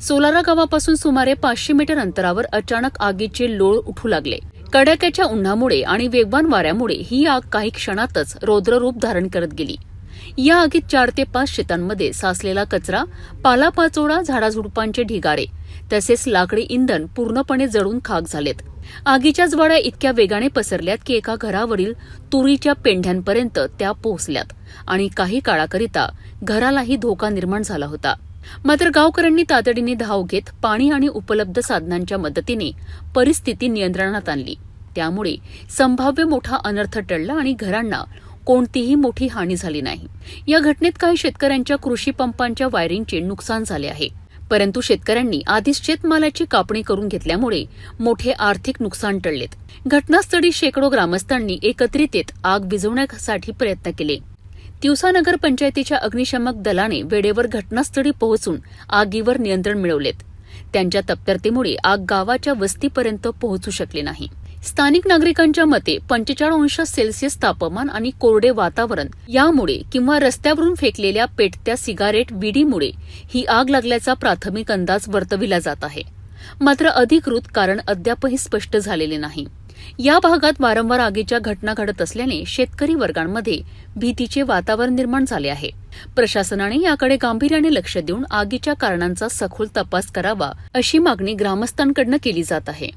सोलारा गावापासून सुमारे 500 मीटर अंतरावर अचानक आगीचे लोळ उठू लागले. कडाक्याच्या उन्हामुळे आणि वेगवान वाऱ्यामुळे ही आग काही क्षणातच रौद्ररूप धारण करत गेली. या आगीत 4 ते 5 शेतांमध्ये साचलेला कचरा, पालापाचोळा, झाडाझुडपांचे ढिगारे तसेच लाकडी इंधन पूर्णपणे जळून खाक झालेत. आगीच्या ज्वाळा इतक्या वेगाने पसरल्यात की एका घरावरील तुरीच्या पेंढ्यांपर्यंत त्या पोहोचल्यात आणि काही काळाकरिता घरालाही धोका निर्माण झाला होता. मात्र गावकऱ्यांनी तातडीने धाव घेत पाणी आणि उपलब्ध साधनांच्या मदतीने परिस्थिती नियंत्रणात आणली. त्यामुळे संभाव्य मोठा अनर्थ टळला आणि घरांना कोणतीही मोठी हानी झाली नाही. या घटनेत काही शेतकऱ्यांच्या कृषी पंपांच्या वायरिंगचे नुकसान झाले आहे, परंतु शेतकऱ्यांनी आधीच शेतमालाची कापणी करून घेतल्यामुळे मोठे आर्थिक नुकसान टळलेत. घटनास्थळी शेकडो ग्रामस्थांनी एकत्रित येत आग विझवण्यासाठी प्रयत्न केले. तिवसा नगर पंचायतीच्या अग्निशमक दलाने वेळेवर घटनास्थळी पोहोचून आगीवर नियंत्रण मिळवलेत. त्यांच्या तत्परतेमुळे आग गावाच्या वस्तीपर्यंत पोहोचू शकली नाही. स्थानिक नागरिकांच्या मते 45°C तापमान आणि कोरडे वातावरण यामुळे किंवा रस्त्यावरून फेकलेल्या पेटत्या सिगारेट विडीमुळे ही आग लागल्याचा प्राथमिक अंदाज वर्तविला जात आहे. मात्र अधिकृत कारण अद्यापही स्पष्ट झालेले नाही. या भागात वारंवार आगीच्या घटना घडत असल्याने शेतकरी वर्गांमध्ये भीतीचे वातावरण निर्माण झाले आहे. प्रशासनाने याकडे गांभीर्याने लक्ष देऊन आगीच्या कारणांचा सखोल तपास करावा अशी मागणी ग्रामस्थांकडून केली जात आहे.